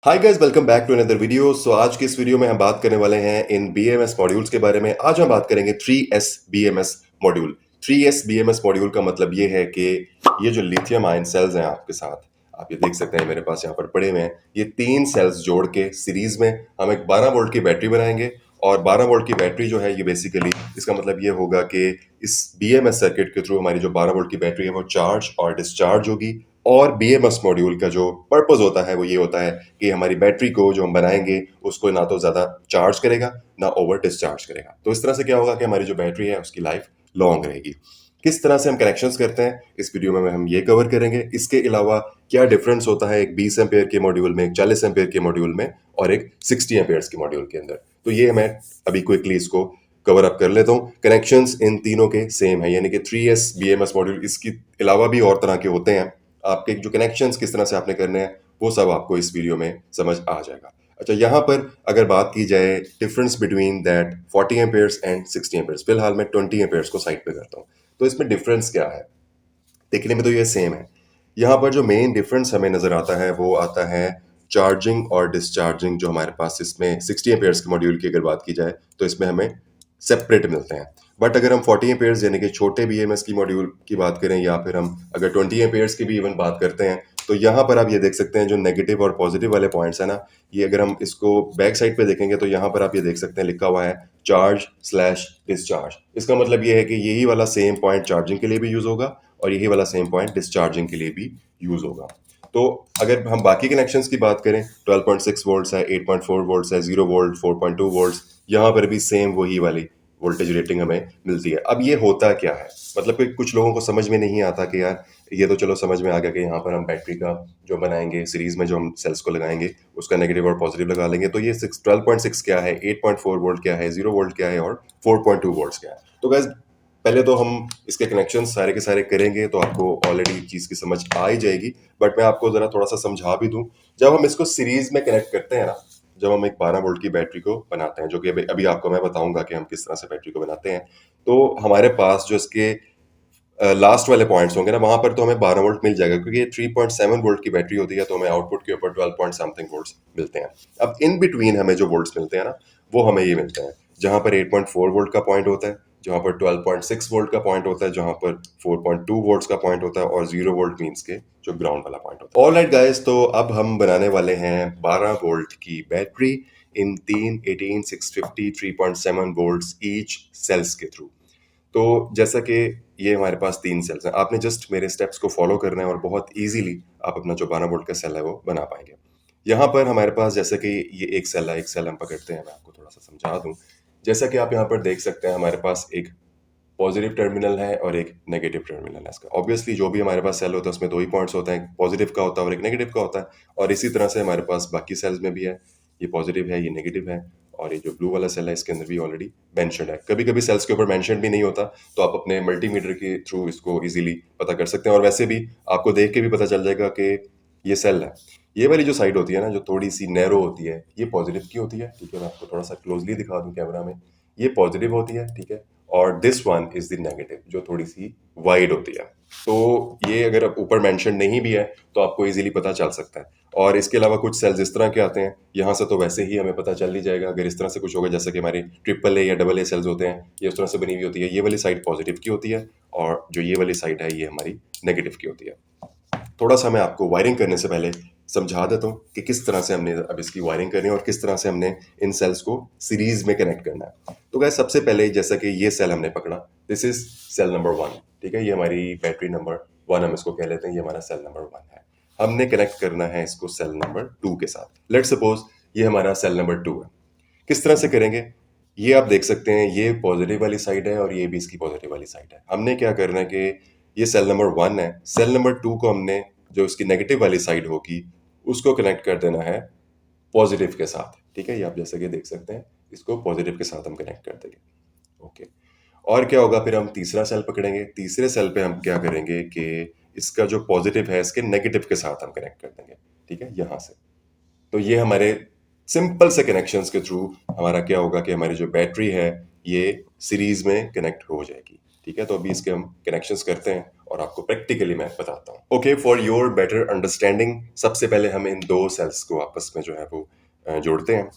Hi guys, welcome back to another video. So आज के इस वीडियो में हम बात करने वाले हैं इन बीएमएस मॉड्यूल्स के बारे में। आज हम बात करेंगे 3S BMS module. 3S BMS module का मतलब ये है कि ये जो लिथियम आयन सेल्स हैं आपके साथ, आप ये देख सकते हैं मेरे पास यहाँ पर पड़े हुए हैं। ये 3 सेल्स जोड़ के सीरीज में हम एक 12 वोल्ट की बैटरी बनाएंगे। और 12 वोल्ट की बैटरी जो है ये बेसिकली इसका मतलब ये होगा कि इस बीएमएस सर्किट के थ्रू हमारी जो 12 वोल्ट की बैटरी है वो चार्ज और डिस्चार्ज होगी। और बीएमएस मॉड्यूल का जो पर्पस होता है वो ये होता है कि हमारी बैटरी को जो हम बनाएंगे उसको ना तो ज़्यादा चार्ज करेगा ना ओवर डिस्चार्ज करेगा। तो इस तरह से क्या होगा कि हमारी जो बैटरी है उसकी लाइफ लॉन्ग रहेगी। किस तरह से हम कनेक्शंस करते हैं इस वीडियो में हम ये कवर करेंगे। इसके अलावा क्या डिफरेंस होता है एक 20 एम्पेयर के मॉड्यूल में, एक 40 एम्पेयर के मॉड्यूल में और एक 60 एम्पेयर के मॉड्यूल के अंदर। तो ये मैं अभी क्विकली इसको कवर अप कर लेता हूँ। कनेक्शंस इन तीनों के सेम है, यानी कि 3S BMS मॉड्यूल। इसके अलावा भी और तरह के होते हैं। आपके जो कनेक्शंस किस तरह से आपने करने हैं वो सब आपको इस वीडियो में समझ आ जाएगा। अच्छा, यहाँ पर अगर बात की जाए difference between that 40 Ampere's and 60 Ampere's, फिलहाल मैं 20 एम्पेयर्स को साइड पे करता हूँ। तो इसमें डिफरेंस क्या है? देखने में तो ये सेम है। यहाँ पर जो मेन डिफरेंस हमें नज़र आता है वो आता है चार्जिंग और डिस्चार्जिंग। जो हमारे पास इसमें 60 एम्पेयर्स के मॉड्यूल की अगर बात की जाए तो इसमें हमें सेपरेट मिलते हैं। बट अगर हम 40 एम्पेयर्स यानी कि छोटे बीएमएस की मॉड्यूल की बात करें, या फिर हम अगर 20 एम्पेयर्स की भी इवन बात करते हैं, तो यहाँ पर आप ये देख सकते हैं जो नेगेटिव और पॉजिटिव वाले पॉइंट्स है ना, ये अगर हम इसको बैक साइड पे देखेंगे तो यहाँ पर आप ये देख सकते हैं लिखा हुआ है चार्ज स्लैश डिस्चार्ज। इसका मतलब ये है कि यही वाला सेम पॉइंट चार्जिंग के लिए भी यूज होगा और यही वाला सेम पॉइंट डिस्चार्जिंग के लिए भी यूज होगा। तो अगर हम बाकी कनेक्शंस की बात करें, 12.6 वोल्ट्स है, 8.4 वोल्ट्स है, 0 वोल्ट, 4.2 वोल्ट्स, यहाँ पर भी सेम वही वाली वोल्टेज रेटिंग हमें मिलती है। अब ये होता क्या है? मतलब कि कुछ लोगों को समझ में नहीं आता कि यार ये तो चलो समझ में आ गया कि यहाँ पर हम बैटरी का जो बनाएंगे सीरीज में, जो हम सेल्स को लगाएंगे उसका नेगेटिव और पॉजिटिव लगा लेंगे। तो ये 12.6 क्या है, 8.4 वोल्ट क्या है, 0 वोल्ट क्या है और 4.2 वोल्ट्स क्या है? तो गैस पहले तो हम इसके कनेक्शन सारे के सारे करेंगे तो आपको ऑलरेडी चीज़ की समझ आ ही जाएगी। बट मैं आपको ज़रा थोड़ा सा समझा भी दूं। जब हम इसको सीरीज में कनेक्ट करते हैं ना, जब हम एक 12 वोल्ट की बैटरी को बनाते हैं, जो कि अभी अभी आपको मैं बताऊंगा कि हम किस तरह से बैटरी को बनाते हैं, तो हमारे पास जो इसके लास्ट वाले पॉइंट्स होंगे ना, वहां पर तो हमें 12 वोल्ट मिल जाएगा क्योंकि ये 3.7 वोल्ट की बैटरी होती है। तो हमें आउटपुट के ऊपर 12 पॉइंट समथिंग वोल्ट्स मिलते हैं। अब इन बिटवीन हमें जो वोल्ट्स मिलते हैं ना, वो हमें ये मिलते हैं जहां पर 8.4 वोल्ट का पॉइंट होता है, जहां पर 12.6 वोल्ट का पॉइंट होता है, जहां पर 4.2 वोल्ट्स का पॉइंट होता है और 0 वोल्ट मींस के जो ग्राउंड वाला पॉइंट होता है। ऑलराइट गाइस, तो अब हम बनाने वाले हैं 12 वोल्ट की बैटरी इन तीन 18, 650, 3.7 वोल्ट्स ईच सेल्स के थ्रू। तो जैसा कि ये हमारे पास 3 सेल्स हैं, आपने जस्ट मेरे स्टेप्स को फॉलो करना है और बहुत ईज़िली आप अपना जो 12 वोल्ट का सेल है वो बना पाएँगे। यहाँ पर हमारे पास जैसे कि ये एक सेल है, एक सेल हम पकड़ते हैं, मैं आपको थोड़ा-सा समझा दूँ। जैसा कि आप यहाँ पर देख सकते हैं हमारे पास एक पॉजिटिव टर्मिनल है और एक नेगेटिव टर्मिनल है इसका। ऑब्वियसली जो भी हमारे पास सेल होता है उसमें 2 ही पॉइंट्स होते हैं, एक पॉजिटिव का होता है और एक नेगेटिव का होता है। और इसी तरह से हमारे पास बाकी सेल्स में भी है, ये पॉजिटिव है, ये नेगेटिव है और ये जो ब्लू वाला सेल है इसके अंदर भी ऑलरेडी मेंशन्ड है। कभी-कभी सेल्स के ऊपर मेंशन भी नहीं होता, तो आप अपने मल्टीमीटर के थ्रू इसको ईज़िली पता कर सकते हैं। और वैसे भी आपको देख के भी पता चल जाएगा कि ये सेल है। ये वाली जो साइड होती है ना, जो थोड़ी-सी नैरो होती है, ये पॉजिटिव की होती है, ठीक है? मैं आपको थोड़ा-सा क्लोज़ली दिखा दूँ कैमरा में। ये पॉजिटिव होती है, ठीक है? और this one is the negative, जो थोड़ी-सी वाइड होती है। तो ये अगर अब ऊपर मेंशन नहीं भी है, तो आपको ईज़िली पता चल सकता है। और इसके अलावा कुछ सेल्स इस तरह के आते हैं, यहाँ से तो वैसे ही हमें पता चल ही जाएगा अगर इस तरह से कुछ होगा, जैसे कि हमारी ट्रिपल ए या डबल ए सेल्स होते हैं, ये उस तरह से बनी हुई होती है। ये वाली साइड पॉजिटिव की होती है और जो ये वाली साइड है, ये हमारी नेगेटिव की होती है। थोड़ा-सा मैं आपको वायरिंग करने से पहले समझा देता हूँ कि किस तरह से हमने अब इसकी वायरिंग करनी है और किस तरह से हमने इन सेल्स को सीरीज़ में कनेक्ट करना है। तो गाइस सबसे पहले जैसा कि ये सेल हमने पकड़ा, दिस इज़ सेल नंबर 1, ठीक है? ये हमारी बैटरी नंबर 1 हम इसको कह लेते हैं, ये हमारा सेल नंबर 1 है। हमने कनेक्ट करना है इसको सेल नंबर 2 के साथ। लेट्स सपोज़ ये हमारा सेल नंबर 2 है। किस तरह से करेंगे? ये आप देख सकते हैं, ये पॉजिटिव वाली साइड है और ये भी इसकी पॉजिटिव वाली साइड है। हमने क्या करना है कि ये सेल नंबर 1 है, सेल नंबर 2 को हमने जो उसकी नेगेटिव वाली साइड होगी, उसको कनेक्ट कर देना है पॉजिटिव के साथ, ठीक है? ये आप जैसे कि देख सकते हैं, इसको पॉजिटिव के साथ हम कनेक्ट कर देंगे, ओके। और क्या होगा, फिर हम तीसरा सेल पकड़ेंगे, तीसरे सेल पे हम क्या करेंगे कि इसका जो पॉजिटिव है, इसके नेगेटिव के साथ हम कनेक्ट कर देंगे, ठीक है? यहाँ से। तो ये हमारे सिंपल से कनेक्शंस के थ्रू हमारा क्या होगा कि हमारी जो बैटरी है ये सीरीज में कनेक्ट हो जाएगी, ठीक है? तो अभी इसके हम कनेक्शंस करते हैं और आपको प्रैक्टिकली मैं बताता हूँ। Okay, for your better understanding सबसे पहले हम इन दो सेल्स को आपस में जो है वो जोड़ते हैं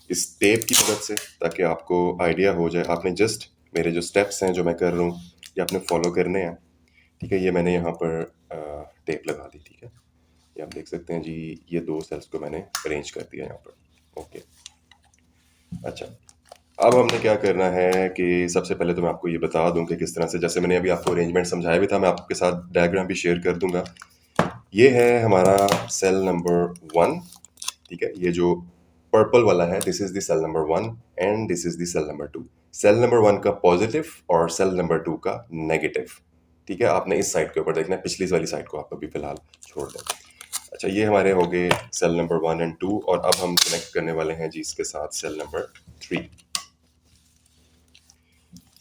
इस टेप की मदद से, ताकि आपको आइडिया हो जाए। आपने जस्ट मेरे जो स्टेप्स हैं जो मैं कर रहा हूँ ये आपने फॉलो करने हैं। ठीक है, ये मैंने यहाँ पर टेप लगा दी। ठीक है, ये आप देख सकते हैं जी, ये दो सेल्स को मैंने अरेंज कर दिया यहाँ पर। ओके, अच्छा, अब हमने क्या करना है कि सबसे पहले तो मैं आपको ये बता दूं कि किस तरह से, जैसे मैंने अभी आपको अरेंजमेंट समझाया भी था, मैं आपके साथ डायग्राम भी शेयर कर दूंगा। ये है हमारा सेल नंबर 1। ठीक है, ये जो पर्पल वाला है this is the cell number 1 and this is the cell number 2। Cell number 1 का पॉजिटिव और सेल नंबर 2 का नेगेटिव। ठीक है, आपने इस साइड के ऊपर देखना है, पिछली वाली साइड को आप अभी फिलहाल छोड़ दें। अच्छा, ये हमारे हो गए सेल नंबर 1 एंड 2, और अब हम कनेक्ट करने वाले हैं जी इसके साथ सेल नंबर 3।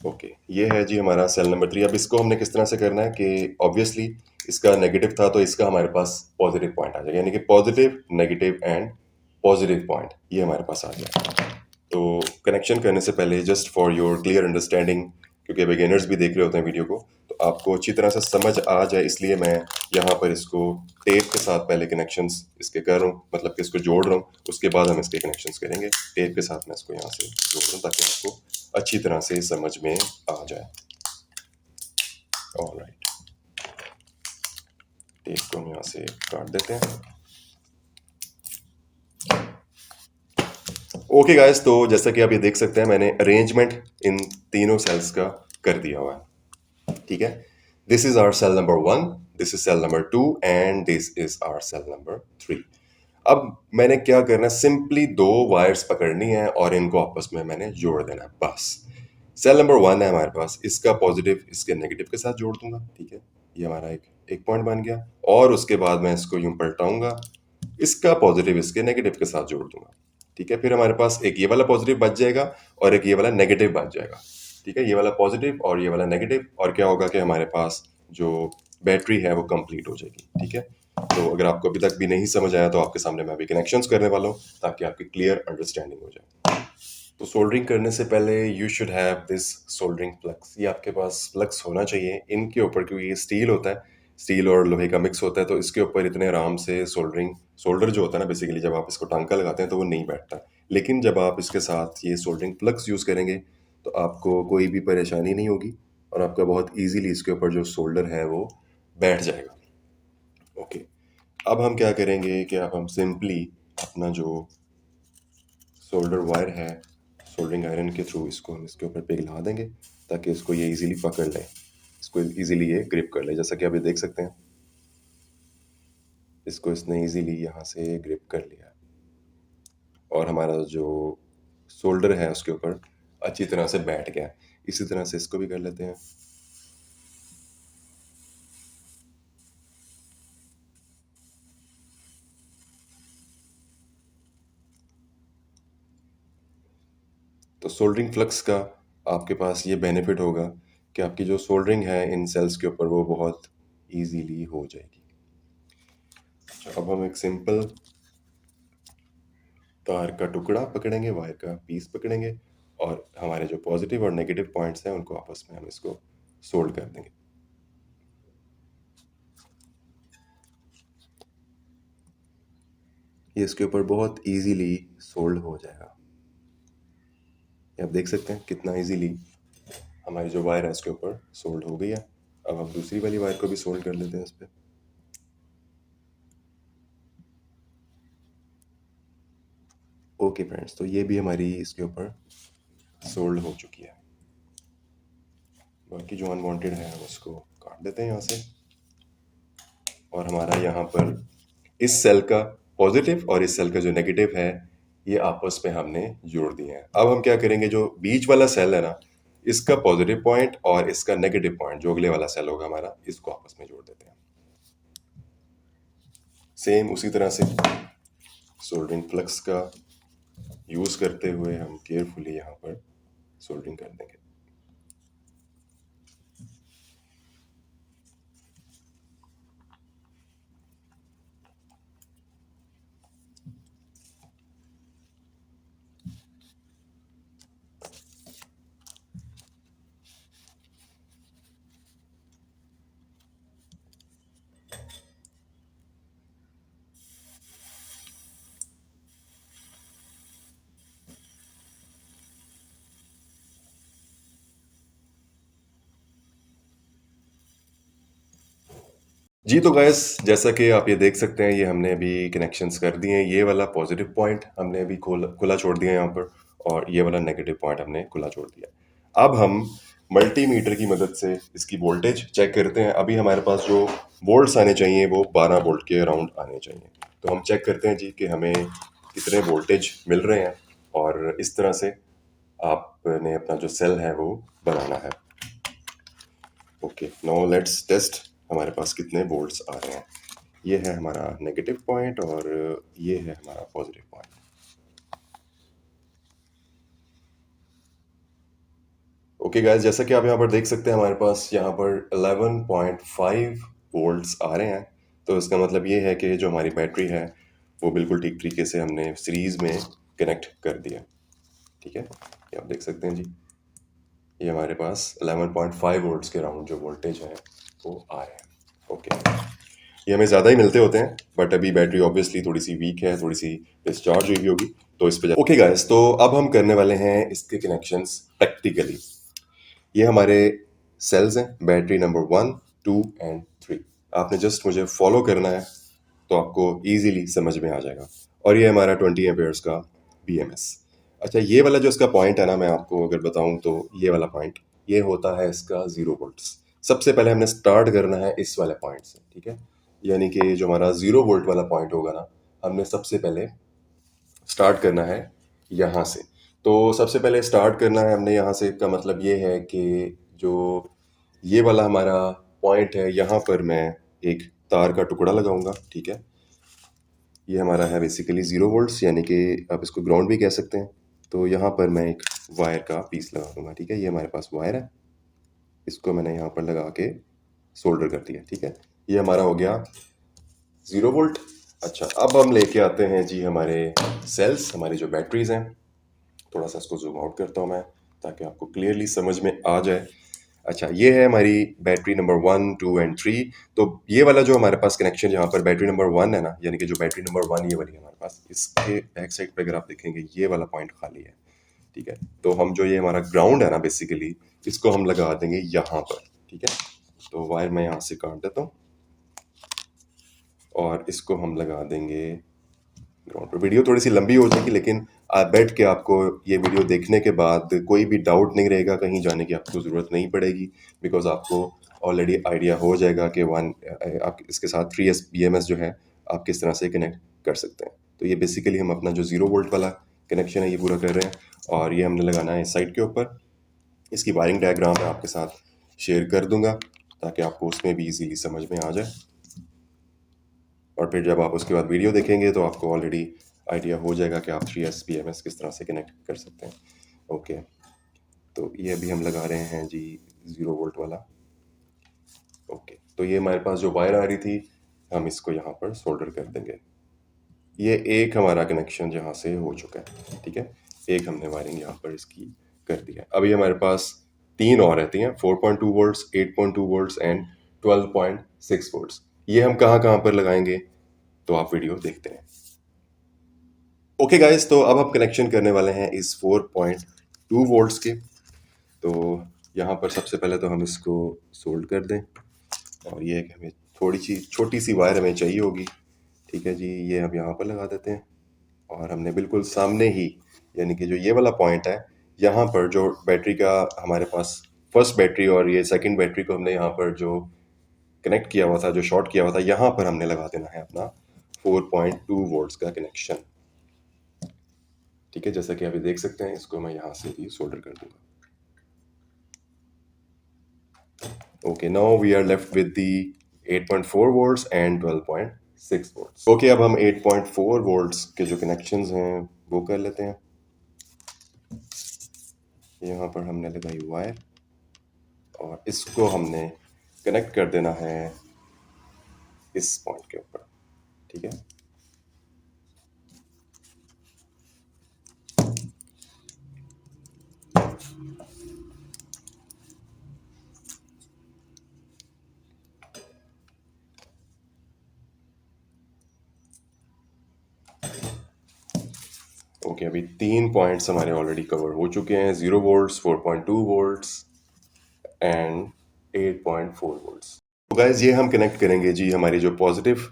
ओके, ये है जी हमारा सेल नंबर 3। अब इसको हमने किस तरह से करना है कि ऑब्वियसली इसका नेगेटिव था तो इसका हमारे पास पॉजिटिव पॉइंट आ जाएगा, यानी कि positive negative and positive point ये हमारे पास आ गया। तो कनेक्शन करने से पहले just for your clear understanding, क्योंकि बिगिनर्स भी देख रहे होते हैं वीडियो को, तो आपको अच्छी तरह से समझ आ जाए इसलिए मैं यहाँ पर इसको टेप के साथ पहले कनेक्शंस इसके कर रहा हूँ, मतलब कि इसको जोड़ रहा हूँ, उसके बाद हम इसके कनेक्शंस करेंगे। टेप के साथ मैं इसको यहाँ से जोड़ रहा हूँ ताकि आपको अच्छी तरह से समझ में आ जाए। ऑलराइट, टेप को हम यहाँ से काट देते हैं। ओके गाइस, तो जैसा कि आप ये देख सकते हैं मैंने अरेंजमेंट इन तीनों सेल्स का कर दिया हुआ है। ठीक है, this is our cell number 1, this is cell number 2 and this is our cell number 3। अब मैंने क्या करना है, सिंपली दो वायर्स पकड़नी है और इनको आपस में मैंने जोड़ देना है बस। सेल नंबर 1 है हमारे पास, इसका पॉजिटिव इसके नेगेटिव के साथ जोड़ दूंगा। ठीक है, ये हमारा एक पॉइंट बन गया, और उसके बाद मैं इसको यूं पलटाऊंगा, इसका पॉजिटिव इसके नेगेटिव के साथ जोड़ दूंगा। ठीक है, फिर हमारे पास एक ये वाला पॉजिटिव बच जाएगा और एक ये वाला नेगेटिव बच जाएगा। ठीक है, ये वाला पॉजिटिव और ये वाला नेगेटिव, और क्या होगा कि हमारे पास जो बैटरी है वो कंप्लीट हो जाएगी। ठीक है, तो अगर आपको अभी तक भी नहीं समझ आया तो आपके सामने मैं अभी कनेक्शंस करने वाला हूँ ताकि आपकी क्लियर अंडरस्टैंडिंग हो जाए। तो सोल्डरिंग करने से पहले you should have this soldering plugs. ये आपके पास प्लग्स होना चाहिए इनके ऊपर, क्योंकि ये स्टील होता है, स्टील और लोहे का मिक्स होता है, तो इसके ऊपर इतने आराम से सोल्डर जो होता है ना, बेसिकली जब आप इसको टांका लगाते हैं तो वो नहीं बैठता। लेकिन जब आप इसके साथ ये सोल्डरिंग प्लग्स यूज़ करेंगे तो आपको कोई भी परेशानी नहीं होगी और आपका बहुत ईजीली इसके ऊपर जो सोल्डर है वो बैठ जाएगा। ओके, अब हम क्या करेंगे कि अब हम सिंपली अपना जो सोल्डर वायर है, सोल्डरिंग आयरन के थ्रू इसको हम इसके ऊपर पिघला देंगे ताकि इसको ये इजीली पकड़ ले, इसको इजीली ये ग्रिप कर ले। जैसा कि आप ये देख सकते हैं, इसको इसने इजीली यहाँ से ग्रिप कर लिया और हमारा जो सोल्डर है उसके ऊपर अच्छी तरह से बैठ गया। इसी तरह से इसको भी कर लेते हैं। तो सोल्डरिंग फ्लक्स का आपके पास ये बेनिफिट होगा कि आपकी जो सोल्डरिंग है इन सेल्स के ऊपर वो बहुत इजीली हो जाएगी। अब हम एक सिंपल तार का टुकड़ा पकड़ेंगे, वायर का पीस पकड़ेंगे और हमारे जो पॉजिटिव और नेगेटिव पॉइंट्स हैं उनको आपस में हम इसको सोल्ड कर देंगे। ये इसके ऊपर बहुत इजीली सोल्ड हो जाएगा। ये आप देख सकते हैं कितना इजीली हमारी जो वायर है इसके ऊपर सोल्ड हो गई है। अब हम दूसरी वाली वायर को भी सोल्ड कर लेते हैं इस पर। ओके फ्रेंड्स, तो ये भी हमारी इसके ऊपर सोल्ड हो चुकी है। बाकी जो अनवांटेड है हम उसको काट देते हैं यहाँ से, और हमारा यहाँ पर इस सेल का पॉजिटिव और इस सेल का जो नेगेटिव है ये आपस में हमने जोड़ दिए हैं। अब हम क्या करेंगे, जो बीच वाला सेल है ना, इसका पॉजिटिव पॉइंट और इसका नेगेटिव पॉइंट जो अगले वाला सेल होगा हमारा, इसको आपस में जोड़ देते हैं। सेम उसी तरह से सोल्डरिंग फ्लक्स का यूज करते हुए हम केयरफुली यहाँ पर सोल्डरिंग कर देंगे। जी, तो गाइस जैसा कि आप ये देख सकते हैं, ये हमने अभी कनेक्शंस कर दिए हैं। ये वाला पॉजिटिव पॉइंट हमने अभी खुला छोड़ दिया है यहाँ पर, और ये वाला नेगेटिव पॉइंट हमने खुला छोड़ दिया। अब हम मल्टीमीटर की मदद से इसकी वोल्टेज चेक करते हैं। अभी हमारे पास जो वोल्ट्स आने चाहिए वो 12 वोल्ट के अराउंड आने चाहिए। तो हम चेक करते हैं जी कि हमें कितने वोल्टेज मिल रहे हैं, और इस तरह से आपने अपना जो सेल है वो बनाना है। ओके, नाउ लेट्स टेस्ट हमारे पास कितने वोल्ट्स आ रहे हैं। ये है हमारा नेगेटिव पॉइंट और ये है हमारा पॉजिटिव पॉइंट। ओके गाइस, जैसा कि आप यहाँ पर देख सकते हैं, हमारे पास यहाँ पर 11.5 वोल्ट्स आ रहे हैं। तो इसका मतलब ये है कि जो हमारी बैटरी है वो बिल्कुल ठीक तरीके से हमने सीरीज में कनेक्ट कर दिया। ठीक है, ये आप देख सकते हैं जी, ये हमारे पास 11.5 वोल्ट्स के अराउंड जो वोल्टेज है वो आ रहे हैं। ओके, ये हमें ज़्यादा ही मिलते होते हैं, बट अभी बैटरी ऑब्वियसली थोड़ी सी वीक है, थोड़ी सी डिस्चार्ज हुई होगी, तो इस पे ओके गाइस, तो अब हम करने वाले हैं इसके कनेक्शंस प्रैक्टिकली। ये हमारे सेल्स हैं, बैटरी नंबर 1, 2 एंड 3। आपने जस्ट मुझे फॉलो करना है तो आपको इजीली समझ में आ जाएगा। और ये हमारा 20 एम्पेयर्स का BMS। अच्छा, ये वाला जो इसका पॉइंट है ना, मैं आपको अगर बताऊं तो ये वाला पॉइंट, ये होता है इसका 0 वोल्ट्स। सबसे पहले हमने स्टार्ट करना है इस वाले पॉइंट से। ठीक है, यानी कि जो हमारा 0 वोल्ट वाला पॉइंट होगा ना, हमने सबसे पहले स्टार्ट करना है यहाँ से। तो सबसे पहले स्टार्ट करना है हमने यहाँ से, का मतलब ये है कि जो ये वाला हमारा पॉइंट है, यहाँ पर मैं एक तार का टुकड़ा लगाऊंगा। ठीक है, ये हमारा है बेसिकली 0 वोल्ट्स, यानी कि आप इसको ग्राउंड भी कह सकते हैं। तो यहाँ पर मैं एक वायर का पीस लगा दूंगा। ठीक है, ये हमारे पास वायर है, इसको मैंने यहाँ पर लगा के सोल्डर कर दिया। ठीक है, ये हमारा हो गया 0 वोल्ट। अच्छा, अब हम लेके आते हैं जी हमारे सेल्स, हमारी जो बैटरीज हैं। थोड़ा सा इसको जूम आउट करता हूँ मैं, ताकि आपको क्लियरली समझ में आ जाए। अच्छा, ये है हमारी बैटरी नंबर 1, 2 एंड 3। तो ये वाला जो हमारे पास कनेक्शन, जहाँ पर बैटरी नंबर 1 है ना, यानी कि जो बैटरी नंबर 1 ये वाली है हमारे पास, इसके बैक साइड पे अगर आप देखेंगे ये वाला पॉइंट खाली है। ठीक है, तो हम जो ये हमारा ग्राउंड है ना बेसिकली, इसको हम लगा देंगे यहाँ पर। ठीक है, तो वायर मैं यहाँ से काट देता हूँ और इसको हम लगा देंगे ग्राउंड पर। वीडियो थोड़ी सी लंबी हो जाएगी, लेकिन आप बैठ के आपको ये वीडियो देखने के बाद कोई भी डाउट नहीं रहेगा, कहीं जाने की आपको ज़रूरत नहीं पड़ेगी, बिकॉज आपको ऑलरेडी आइडिया हो जाएगा कि आप इसके साथ 3S BMS जो है आप किस तरह से कनेक्ट कर सकते हैं। तो ये बेसिकली हम अपना जो 0 वोल्ट वाला कनेक्शन है ये पूरा कर रहे हैं, और ये हमने लगाना है इस साइड के ऊपर। इसकी वायरिंग डायग्राम मैं आपके साथ शेयर कर दूंगा, ताकि आपको उसमें भी इजीली समझ में आ जाए। और फिर जब आप उसके बाद वीडियो देखेंगे तो आपको ऑलरेडी आइडिया हो जाएगा कि आप 3S BMS किस तरह से कनेक्ट कर सकते हैं। ओके, तो ये अभी हम लगा रहे हैं जी 0 वोल्ट वाला। ओके, तो ये हमारे पास जो वायर आ रही थी, हम इसको यहाँ पर सोल्डर कर देंगे। ये एक हमारा कनेक्शन जहाँ से हो चुका है। ठीक है, एक हमने वायरिंग यहाँ पर इसकी कर दी है। अभी हमारे पास 3 और रहती हैं, 4.2 वोल्ट्स, 8.2 वोल्ट्स एंड 12.6 वोल्ट्स। ये हम कहाँ कहाँ पर लगाएंगे, तो आप वीडियो देखते हैं। ओके गाइस, तो अब हम कनेक्शन करने वाले हैं इस 4.2 वोल्ट्स के। तो यहाँ पर सबसे पहले तो हम इसको सोल्ड कर दें, और ये एक हमें थोड़ी सी छोटी सी वायर हमें चाहिए होगी। ठीक है जी, ये हम यहाँ पर लगा देते हैं, और हमने बिल्कुल सामने ही, यानी कि जो ये वाला पॉइंट है, यहाँ पर जो बैटरी का हमारे पास फर्स्ट बैटरी और ये सेकंड बैटरी को हमने यहाँ पर जो कनेक्ट किया हुआ था, जो शॉर्ट किया हुआ था, यहाँ पर हमने लगा देना है अपना 4.2 वोल्ट्स का कनेक्शन। ठीक है, जैसा कि अभी देख सकते हैं, इसको मैं यहाँ से भी सोल्डर कर दूंगा। Okay, now we are left with the 8.4 volts and 12.6 volts. Okay, अब हम 8.4 वोल्ट्स के जो कनेक्शंस हैं वो कर लेते हैं। यहाँ पर हमने लगाई वायर, और इसको हमने कनेक्ट कर देना है इस पॉइंट के ऊपर। ठीक है, ओके, अभी 3 पॉइंट्स हमारे ऑलरेडी कवर हो चुके हैं, 0 वोल्ट्स, 4.2 वोल्ट्स एंड 8.4 वोल्ट्स। तो गाइस ये हम कनेक्ट करेंगे जी हमारी जो पॉजिटिव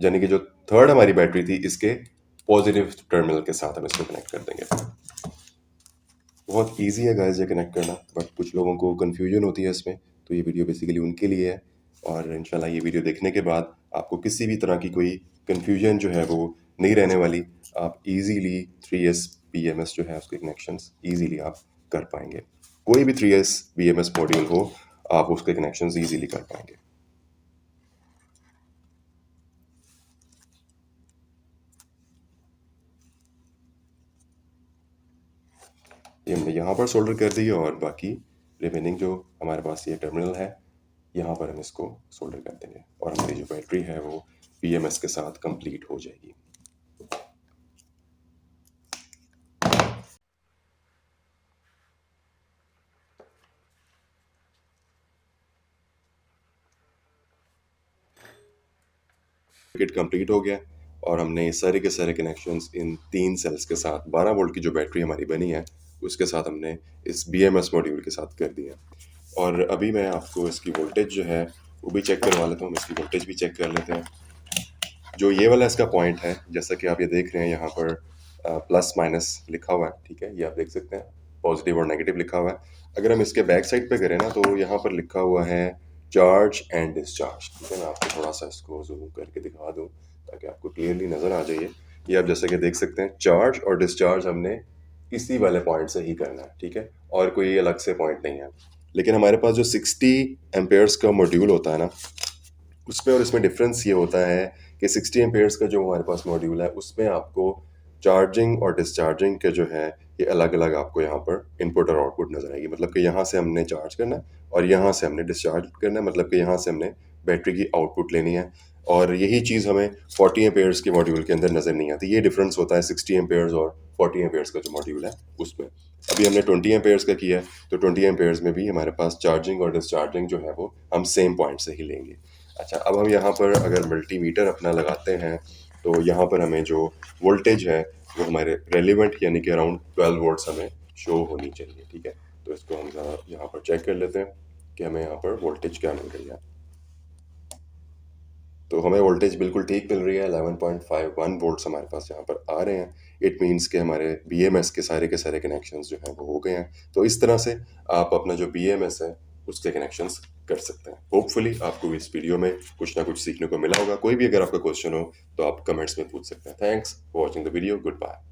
यानी कि जो थर्ड हमारी बैटरी थी इसके पॉजिटिव टर्मिनल के साथ हम इसको कनेक्ट कर देंगे। बहुत ईज़ी है गाइस ये कनेक्ट करना, बट कुछ लोगों को कन्फ्यूजन होती है इसमें, तो ये वीडियो बेसिकली उनके लिए है। और इंशाल्लाह ये वीडियो देखने के बाद आपको किसी भी तरह की कोई कन्फ्यूजन जो है वो नहीं रहने वाली। आप इजीली 3S BMS जो है उसके कनेक्शंस इजीली आप कर पाएंगे। कोई भी 3S BMS मॉड्यूल हो, आप उसके कनेक्शंस इजीली कर पाएंगे। ये हमने यहाँ पर सोल्डर कर दी और बाकी रिमेनिंग जो हमारे पास ये टर्मिनल है यहाँ पर हम इसको सोल्डर कर देंगे और हमारी जो बैटरी है वो BMS के साथ कंप्लीट हो जाएगी। सर्किट कंप्लीट हो गया और हमने ये सारे के सारे कनेक्शंस इन 3 सेल्स के साथ 12 वोल्ट की जो बैटरी हमारी बनी है उसके साथ हमने इस BMS मॉड्यूल के साथ कर दिया। और अभी मैं आपको इसकी वोल्टेज जो है वो भी चेक करवा लेता हूँ, इसकी वोल्टेज भी चेक कर लेते हैं। जो ये वाला इसका पॉइंट है, जैसा कि आप ये देख रहे हैं यहाँ पर प्लस माइनस लिखा हुआ है, ठीक है, ये आप देख सकते हैं पॉजिटिव और नेगेटिव लिखा हुआ है। अगर हम इसके बैक साइड पे करें ना तो यहाँ पर लिखा हुआ है चार्ज एंड डिस्चार्ज, ठीक है। मैं आपको थोड़ा सा इसको जूम करके दिखा दूँ ताकि आपको क्लियरली नज़र आ जाइए। ये आप जैसे कि देख सकते हैं चार्ज और डिस्चार्ज हमने इसी वाले पॉइंट से ही करना है, ठीक है, और कोई अलग से पॉइंट नहीं है। लेकिन हमारे पास जो 60 एम्पेयर्स का मॉड्यूल होता है ना, उसमें और इसमें डिफरेंस ये होता है कि 60 एम्पेयर्स का जो हमारे पास मॉड्यूल है उसमें आपको चार्जिंग और डिस्चार्जिंग के जो है ये अलग अलग आपको यहाँ पर इनपुट और आउटपुट नजर आएगी। मतलब कि यहाँ से हमने चार्ज करना है और यहाँ से हमने डिस्चार्ज करना है, मतलब कि यहाँ से हमने बैटरी की आउटपुट लेनी है। और यही चीज़ हमें 40 एम्पेयर्स के मॉड्यूल के अंदर नज़र नहीं आती। ये डिफरेंस होता है 60 एम्पेयर्स और 40 एम्पेयर्स का जो मॉड्यूल है उसमें। अभी हमने 20 एम्पेयर्स का किया है, तो 20 एम्पेयर्स में भी हमारे पास चार्जिंग और डिस्चार्जिंग जो है वो हम सेम पॉइंट से ही लेंगे। अच्छा, अब हम यहाँ पर अगर मल्टीमीटर अपना लगाते हैं तो यहाँ पर हमें जो वोल्टेज है वो हमारे रेलिवेंट यानी कि अराउंड 12 वोल्ट्स हमें शो होनी चाहिए, ठीक है। तो इसको हम ज़रा यहाँ पर चेक कर लेते हैं कि हमें यहाँ पर वोल्टेज क्या मिल रही है। तो हमें वोल्टेज बिल्कुल ठीक मिल रही है, 11.51 वोल्ट्स हमारे पास यहाँ पर आ रहे हैं। इट मीन्स कि हमारे BMS के सारे कनेक्शंस जो हैं वो हो गए हैं। तो इस तरह से आप अपना जो BMS है उसके कनेक्शंस कर सकते हैं। होपफुली आपको इस वीडियो में कुछ ना कुछ सीखने को मिला होगा। कोई भी अगर आपका क्वेश्चन हो तो आप कमेंट्स में पूछ सकते हैं। Thanks for watching the video. Good bye.